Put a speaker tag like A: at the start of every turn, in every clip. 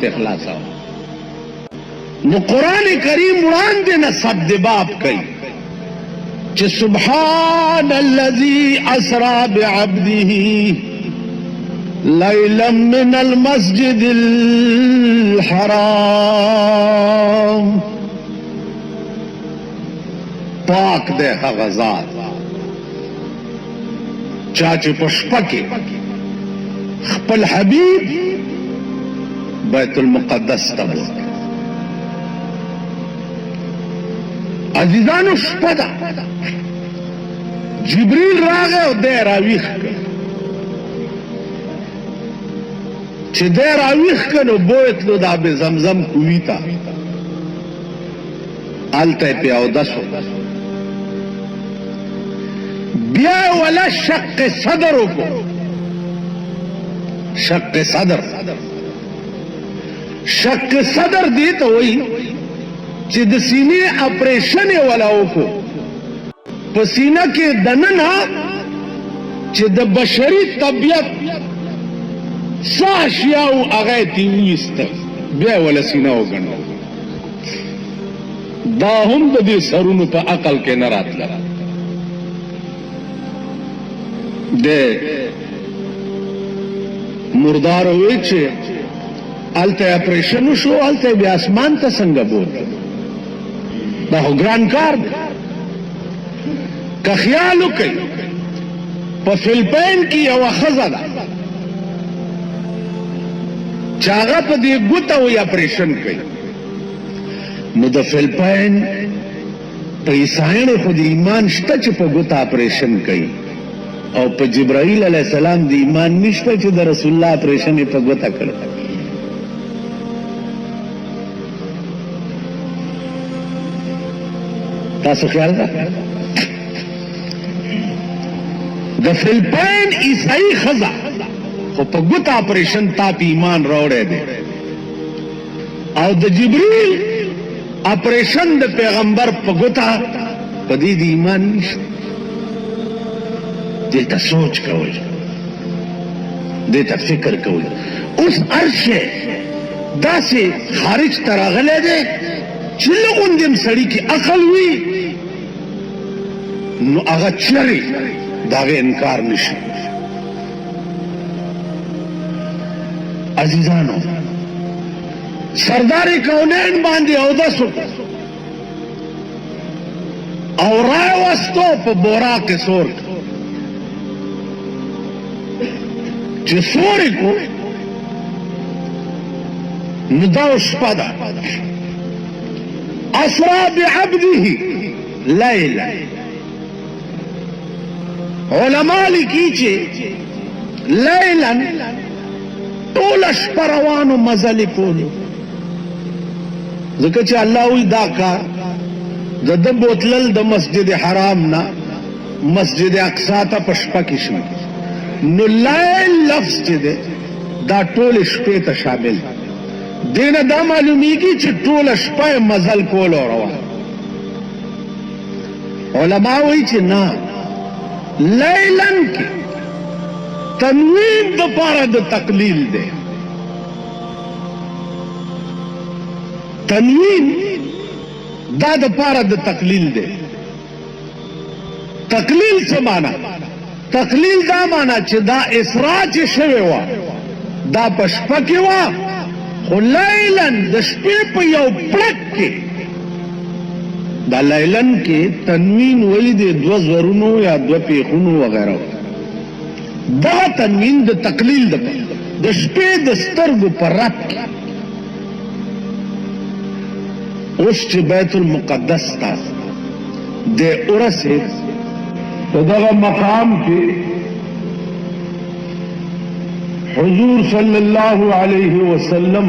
A: ته خلاصو. نو قرآن کریم وړاندې نه صدباب کوي چې سبحان الذي اسرا بعبده ليلا من المسجد الحرام. پاک دے هغه ذات چا چې په شپه کې خپل حبیب بیت المقدس ته بوت. عزیزانو شپه ده، جبریل راغی او دی راویښ کړ. چې دی راویښ کړ نو بوتلو د آب زمزم کوهي ته، هلته یې پې اودس وکړ. بیا ولا شق صدر وکړو. شق صدر، شق صدر دی ته وایي چې د سینې اپریشن یې ولا وکړو. په سینه کې دننه چې د بشري طبیعت څه اشیاو هغه یې ترې وایسته، بیا ولا سینه وګنډه. دا هم د دې سرونو په عقل کې نه راتله. د مردار وی چې هلته اپریشن وشو، هلته بیا اسمان ته څنګه بوت؟ دا خو ګران کار دی. که خیال وکئ په فلپین کې یوه ښځه ده چې هغه په دې ګوته وی اپریشن کوي. نو د فلپین په عیسایانو خو د ایمان شته چې په ګوته اپریشن کوي، او په جبرائیل علیہ السلام د ایمان نشته چې د رسول الله اپریشن یې په ګوته کړ. تاسو خیال ده د فلپین عیسائی ښځه خو په ګوته اپریشن تا په ایمان راوړی دی، او د جبریل اپریشن د پیغمبر په ګوته په دې د ایمان نشته. دیتا سوچ کوئی، دیتا فکر کوئی. اس عرش دا سے خارج تراغلے دے چلگون دیم سڑی کی عقل ہوئی نو اغا چری داغے انکار نشی. عزیزانو سردار کونین باندی اودسو او رائے وستو پا بورا کے سور چې سوري کو نو دا شپه ده. اسرا بعبده لیلا. علماء لیکي چې لیلا ټوله شپه روانو مزلې کولو، ځکه چې الله وی دا کار د ده بوتلل د مسجد حرام نه مسجد اقصا ته په شپه کې شو. نو لیل لفظ چې دی دا ټول شپې ته شامل دینه دا معلومیږي چې ټول شپه مزل کول او روان. علما وایي چې نه، لیلن کې تنوین د پاره د تقلیل دی. تنوین دا د پاره د تقلیل دی. تقلیل څه معنا؟ تقلیل دا مانا چې دا اسراء چې شوی وه دا په شپه کې وه، خو لیلن د شپې په یو پړک کې. دا لیلن کې تنوین وایي د دوه زرونو یا دوه پیښونو وغیره. دا تنوین د تقلیل د شپې د سترګو په رب کې. اوس چې بیت المقدس ته د ورسېد تو دغه مقام کې حضور صلی الله علیه وسلم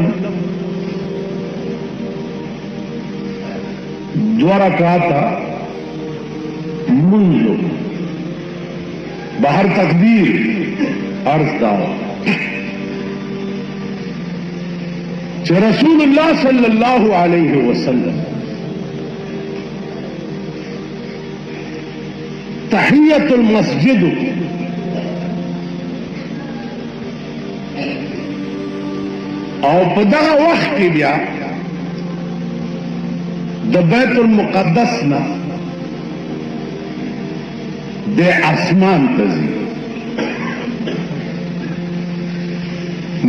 A: 2 رکعاته منځو بهر تکبیر عرض دا چې رسول الله صلی الله علیه وسلم تحیت المسجد او په دغه وخت کې بیا د بیت المقدس نه د اسمان ته ځي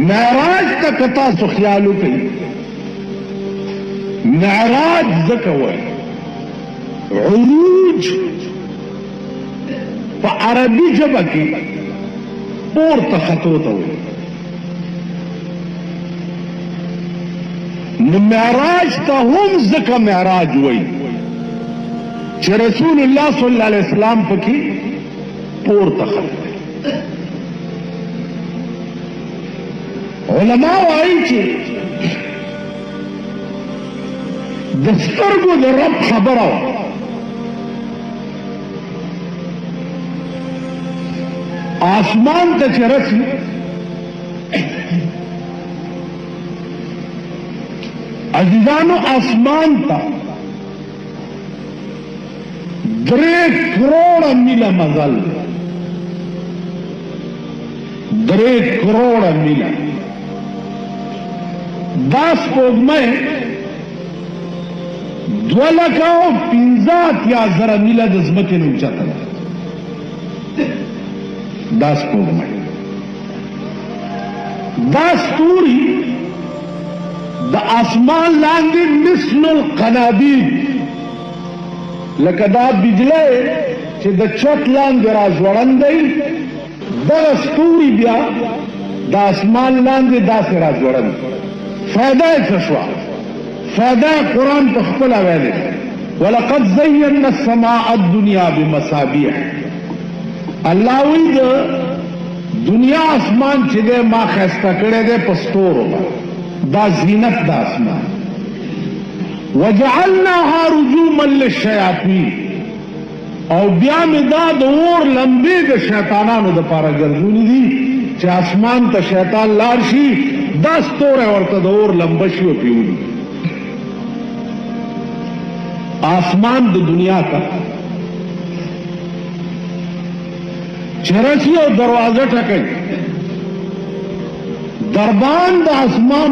A: معراج ته که تاسو خیال وکړئ معراج ځکه وایي عروج په عربي ژبه کې پورته ختو ته وایي نو معراج ته هم ځکه معراج وایي چې رسول الله صلی الله علیه وسلم پکې پورته ختو علماء وایي چې د سترګو د رب خبره وه آسمان ته چې رسي عزیزانو آسمان ته 3 کروڑ میله مزل 3 کروڑ میله دا سپوږمۍ 2,15,000 میله د ځمکې نه اوچته ده دا سپوږمۍ دا ستوري د اسمان لاندې مثل القنادیل لکه دا بجلی چې د چت لاندې راځوړند دی دغه ستوري بیا د اسمان لاندې داسې راځوړند فایده یې څه شوه فایده قرآن په خپله ویلې ولقد زینا السماء الدنیا بمصابیح الله وی د دنیا اسمان چې دی ما ښایسته کړی دی په ستورو دا زینت د اسمان وجعلناها رجوما للشیاطین او بیا مې دا د اور لمبې د شیطانانو دپاره ګرځولي دي چې اسمان ته شیطان لاړ شي دا ستوری ورته د اور لمبه شي او پې ولي آسمان د دنیا ته چې رسي او دروازه ټکوي دربان د اسمان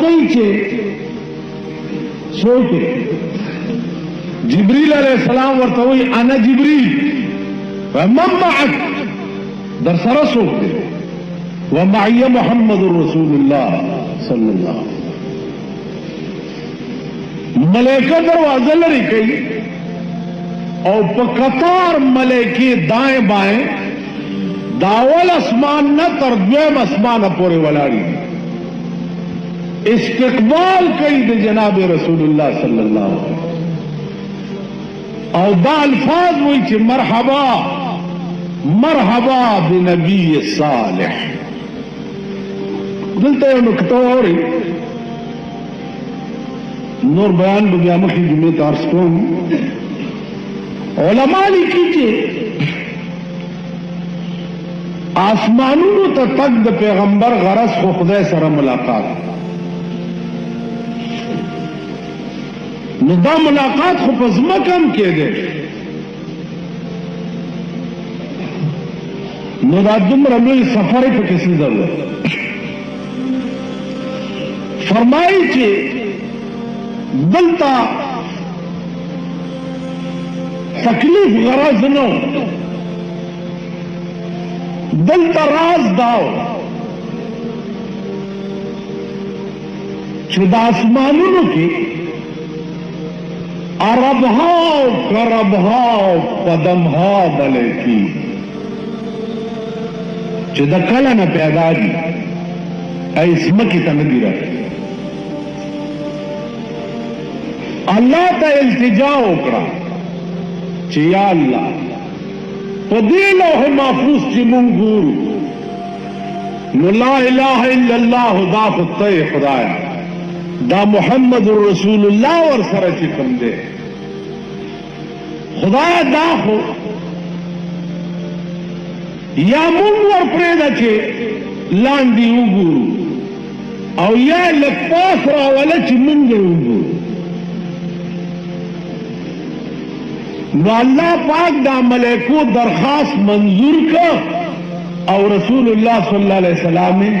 A: کوي چې څوک جبريل علیہ السلام ورته وایي انا جبريل ومن معك در سره څوک دی ومعي محمد رسول الله صلی الله علیه وسلم ملائکه دروازه لري کوي او په قطار ملائکه دائیں بائیں داول اسمان نه تر دویم اسمان پورې ولاړی استقبال کوي د جناب رسول الله صلی الله علیه وسلم او دا الفاظ وایي چې مرحبا مرحبا بنبی صالح دلته یو نکته اورئ نور بیان به بیا مخکې جمعې ته عرض کوم علما لیکي چې آسمانونو ته تک د پیغمبر غرض خو خدای سره ملاقات نو دا ملاقات خو په ځمکه هم کېدی نو دا دومره لوی سفر یې پکې څه ضرورت فرمایي چې دلته تکلیف غرض نه دلته راز داو چې د اسمانونو کې عربها او کربها او قدمها بلکی چې د کله نه پیدا دي ځمکې ته نه دي راغلي الله ته التجا وکړه چې یا الله په دې لوح محفوظ چې مونږ ګورو نو لا اله الا الله دا خو ته خدایا دا محمد رسول الله ور سره چې کوم دی خدایا دا خو یا مونږ ور پرېږده چې لاندې وګورو او یا لږ پاس راوله چې مونږ یې وګورو نو الله پاک دا ملائکو درخواست منظور کا او رسول الله صلی الله علیه وسلم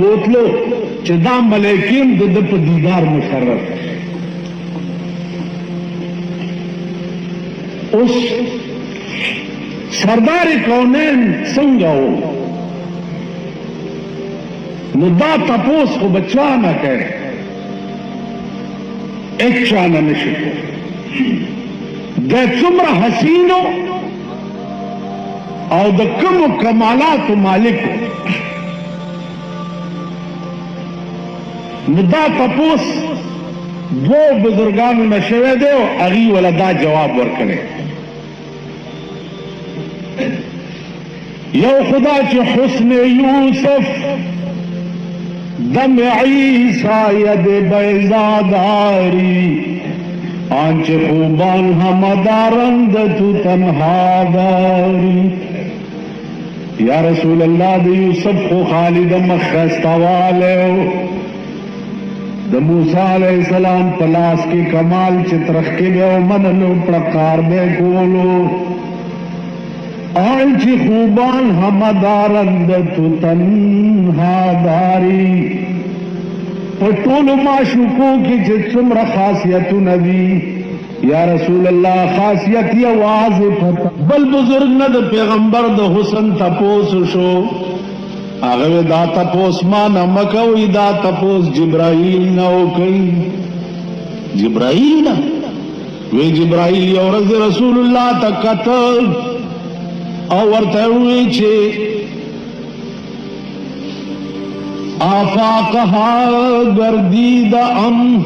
A: بوتلو چې دا ملائکین د په دیدار مشرف اوس سردار کونین څنګه و نو دا تپوس خو بچا نه کوي ایک چانه نشي د څومره حسینو او د کومو کمالاتو مالک نو دا تپوس دو بزرگانو نشوه دی او هغې وله دا جواب ورکړی یو خدا چې حسن یوسف دم عیسی ید بیضاداری آنچ خوبان همدارند تو تنها داری یا رسول اللہ دی یوسف خو خالد مخستوالیو د موسیٰ علیہ السلام پلاس کی کمال چترخ کے بیو منلو پرکار بے کولو آنچ خوبان همدارند تو تنها داری پټولو معشوقو کې چې څومره خاصیتونه دي یا رسول الله خاصیت یې واضح پته بل بزرگ نه د پیغمبر د حسن تپوس شو هغه دا تپوس ما نه مکوي دا تپوس جبرائیل نه وکړي جبرائیل نه وی جبرائیل یو ورځ رسول الله ته کتل او ورته وی چې آفاقها گردید ام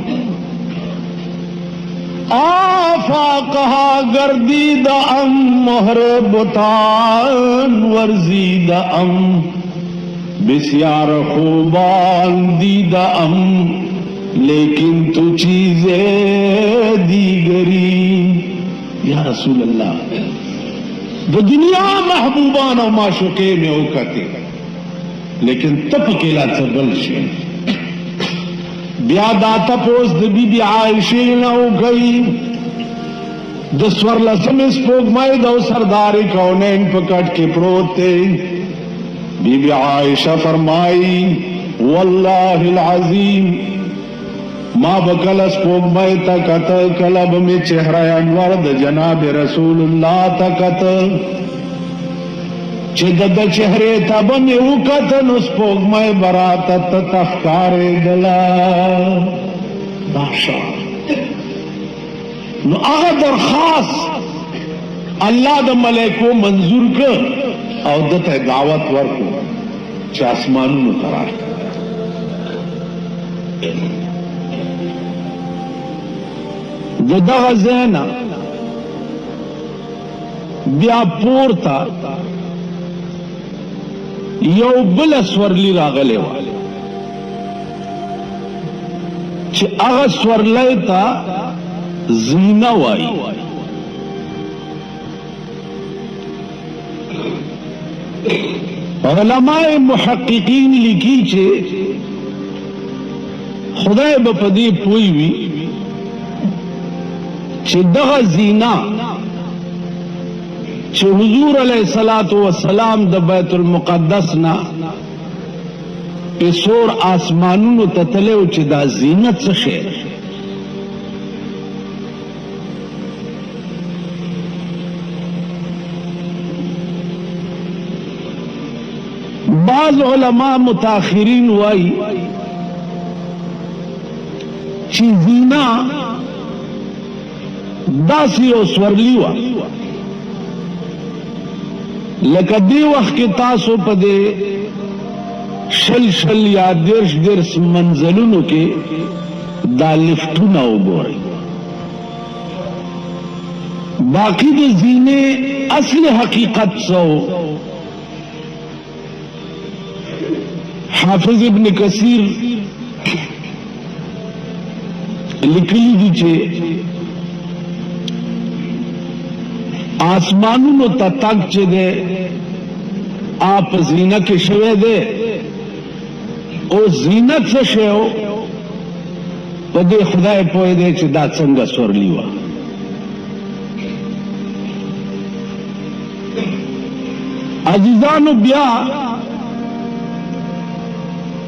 A: آفاقها گردید ام مہر بتان ورزید ام بسیار خوبان دید ام لیکن تو چیزیں دیگری یا رسول اللہ دو دنیا محبوبان و معشوقے میں اوکتے لیکن تپ کېلا څه بل شي بیا دا تپوس د بیبي عایشې نه وکړي د څوارلسمې سپوږمۍ د سردار کونین په کټ کې پروت دی بیبي عایشه فرمایي والله العظیم ما بکل سپوږمۍ ته کتل کله به مې چهره انور د جناب رسول الله ته کتل چې د چهره ته به مې وکتل نو سپوږمۍ به راته تته ښکارېدله ماشا نو هغه درخواست الله د ملائکو منظور کړ او دته دعوت ورکړو چې اسمانونو ته راشه د دغه ځای نه بیا پورته یو بل سورلی راغلی وه چې هغه سورلی ته زینه وایي علماء محققین لیکي چې خدای به په دې پوه وي چې دغه زینه چې حضور علیہ الصلوۃ والسلام د بیت المقدس نا اسور آسمانونو ته تلو چې دا زینت څه شی بعض علماء متاخرین وایي چې زینه داسې یو سورلی وه لکه دی وخت کې تاسو په دې شل یا درش منزلونو کې دا لفټونه وګورئ باقی د زینې اصل حقیقت څه حافظ ابن کثیر لیکلی دي چې آسمانونو ته تک چې دی آپ زینه کې شوی دی او زینت څه شی و په دې خدای پوه دی چې دا څنګه سورلی وه عزیزانو بیا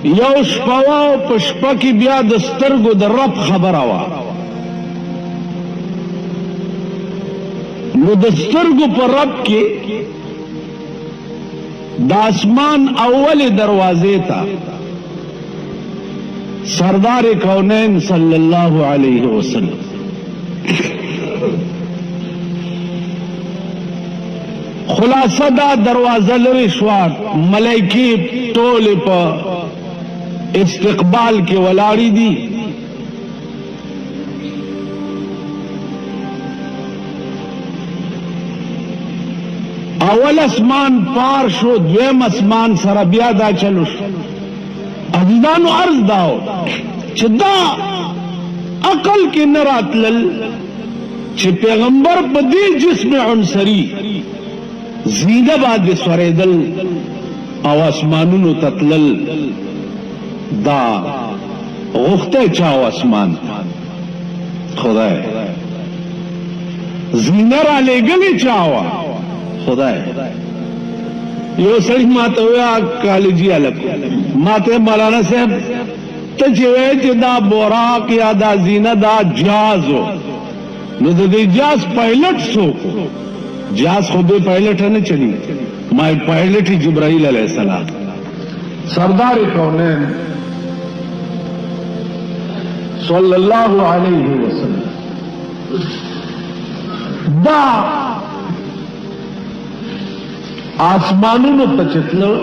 A: یو شپوا او په شپه کې بیا د سترګو د رب خبره وه. نو د سترګو په رب کې د اسمان اول دروازې ته سردار کونین صلی الله علیه وسلم خلاصه دا دروازه لري شوا، ملائکی ټول په استقبال کې ولاړې دي. اول اسمان پار شو، دویم اسمان سره بیا دا چلو شو. عزیزانو عرض داو چې دا عقل کې نه راتلل چې پیغمبر په دې جسم عنصري زینه باندې سوریدل او اسمانونو تتلل، دا غوښته چاو اسمان خدای زینه را لګلې چاوه خدای. یو سړی ماته ویا کالجی الک ماته مولانا صاحب ته چې وای چې دا بوراق یا دا زینه دا جاز نو د دې جاز پایلټ سو جاز خو به پایلټ نه چلی ما پایلټ جبرائیل علیہ السلام سردار کونین صلی اللہ علیہ وسلم دا آسمانونو ته چتلو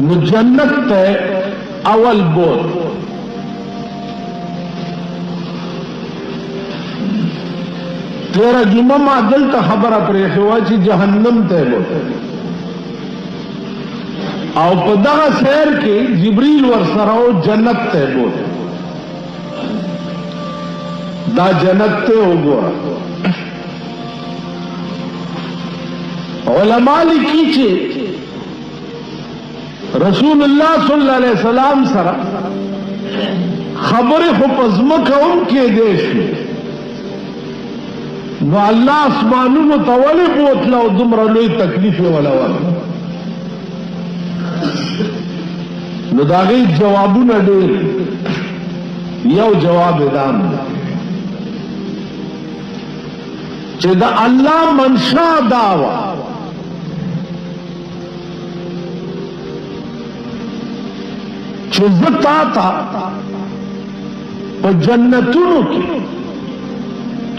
A: نو جنت ته اول بور تیرا جمعه ما دلته خبره پرې شوه چې جهنم ته بوته او په دغه سیر کې جبريل ورسره او جنت ته بوته. دا جنت ته وګوره. علماء لیکي چې رسول الله صلی الله علیه وسلم سره خبره خو پزمکه هم کې دی شي نو الله اسمانونو ته ولې بوتله او دومره لوی تکلیف یې ولا ورکړ. نو د هغې جوابونه ډېر. یو جواب یې دا چې د الله منشا دا وه چې زه تا ته په جنتونو کې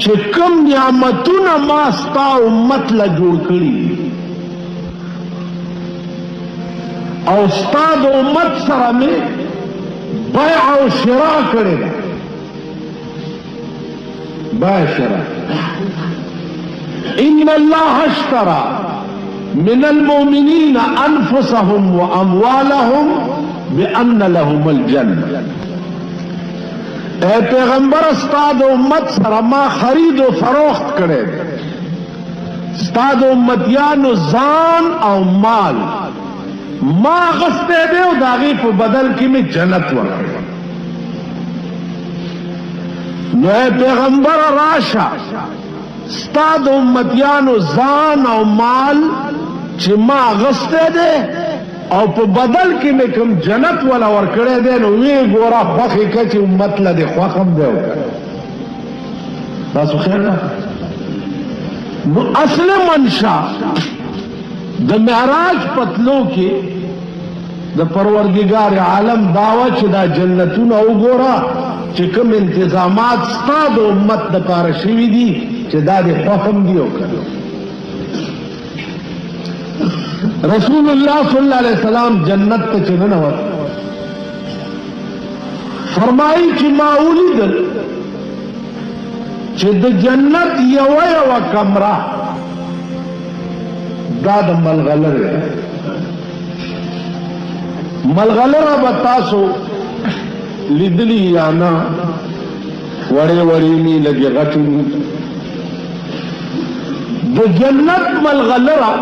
A: چې کوم نعمتونه ما ستا امت له جوړ کړي او ستا د امت سره مې بیع او شرا کړې ده. بیع شرا ان الله اشترى من المؤمنين انفسهم واموالهم بان لهم الجنه. اے پیغمبر استاد امت سره ما خرید و فروخت کړي استاد امتیانو ځان او مال ما غسته دی او داغي په بدل کې می جنت ورکړ. نو اے پیغمبر راشه استاد امتیانو ځان او مال چې ما غسته دی او په بدل کې مې کوم جنت ولا ورکړی دی نو وی ګوره خوښې که چې امت له دې خوښ هم دی تاسو خیر ده. نو اصل منشا د معراج پتلو کې د پروردګار عالم داوا چې دا جنتونه وګوره چې کوم انتظامات ستا د امت دپاره شوي دي چې دا دې خوښ هم دي او که رسول الله صلی الله علیه وسلم جنت ته چې ننوت فرمایي چې ما ولیدل چې د جنت یوه کمره دا د ملغلره ملغلره به تاسو لیدلی یا نه وړې وړې مې لږې غټې د جنت ملغلره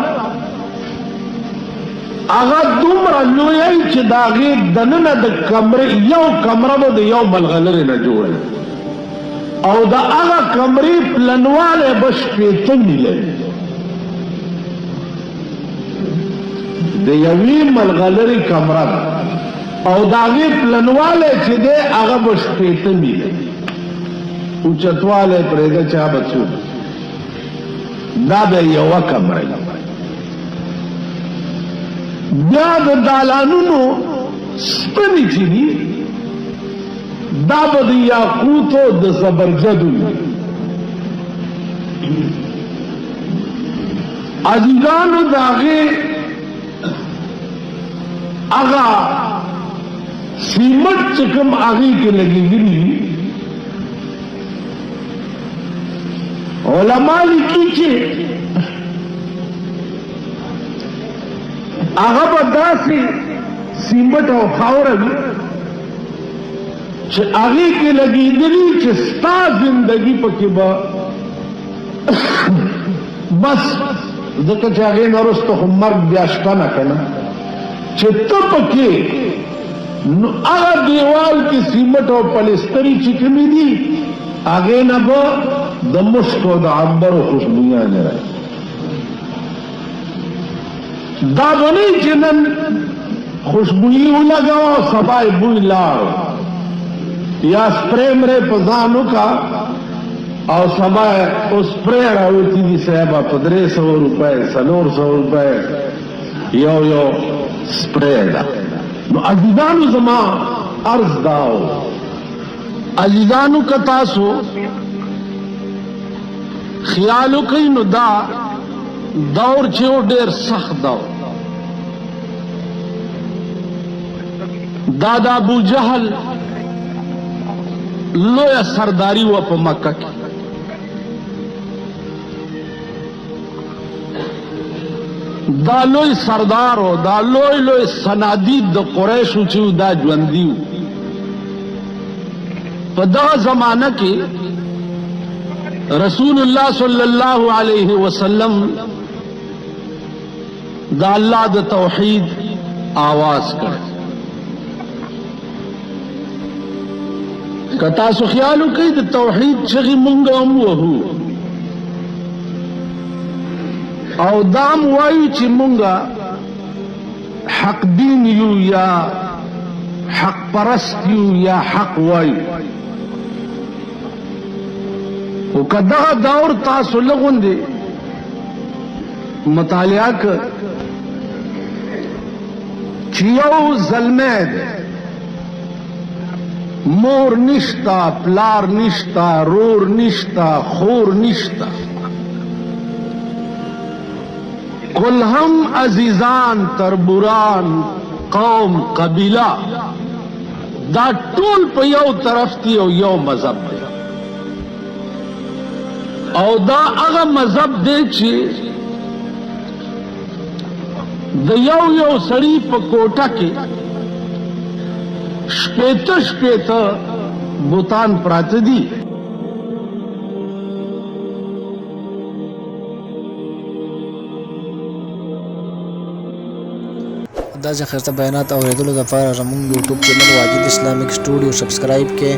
A: هغه دومره لوی چې د هغې دننه د کمرې یو کمره به د یو ملغلرې نه جوړه او د هغه کمرې پلنوالی به 15 میله د یوې ملغلرې کمره ده او د هغې پلنوالی چې دی هغه به 80 میله اوچتوالی پرېږده چا به څو دا به یوه کمره بیا د دالانونو سپنې چې دي دا به د یاقوتو د زبرجدو عزیزانو د هغې هغه سیمټ چې کوم هغې کې لګېدلي علما لیکي چې هغه به داسې سیمټ او خاوره وي چې هغې کې لګېدلي چې ستا زندګي پکې به بس ځکه چې هغې نه وروسته خو مرګ بیا شته نه که نه چې ته پکې نو هغه دیوال کې سیمټ او پلستري چې کومې دي هغې نه به د مشک او د عنبرو خوشبویانې راځي دا به نه چې نن خوشبویي ولګوه او سبا یې بوی لاړ یا سپری مرې په ځان وکړه او سبا او سپری راوتي دي صاحبه په 300 روپۍ 400 روپۍ یو سپری ده نو عزیزانو زما عرض داو عزیزانو که تاسو خیالو کوي نو دا دور چې و ډېر سخت دور دا د ابو جهل لویه سرداری وه په مکه کې دا لوی سردار و دا لوی سنادید د قریشو چې دا ژوندي و په دغه زمانه کې رسول الله صلی الله علیه وسلم دا الله د توحید آواز کړ که تاسو خیال وکړئ د توحید چغې مونږ هم وهو او دام وایو چې مونږه حق دین یو یا حق پرست یو یا حق وایو او که دغه دور تاسو لغوندې مطالعه که چې یو زلمی دی مور نشتا پلار نشتا رور نشتا خور نشتا کل هم عزیزان تربوران قوم قبیله دا ټول په یو طرف دی او یو مذهب دی او دا هغه مذهب دی چې د یو سړي په کوټه کې شپېته بوتان پراته دي
B: دا چې خرڅه بیانات اوریدلو لپاره زموږ YouTube channel Wajid Islamic studio subscribe کې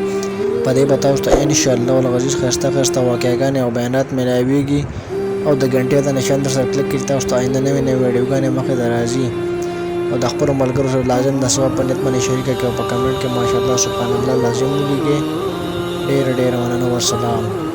B: په دې به تاسو ته ان شاء الله ولغزیز خرڅه واقعګانې او بیانات ملاويږي او د غنټې د نشان در سره کلیک کړئ تاسو ته آینده نوې ویډیوګانې مخې ته راځي او د خپل ملګرو سره لازم د ثواب په نیت باندې شریک کړئ او په کمنټ کې ماشاءالله سبحان الله لازم ولیکئ ډېر مننه والسلام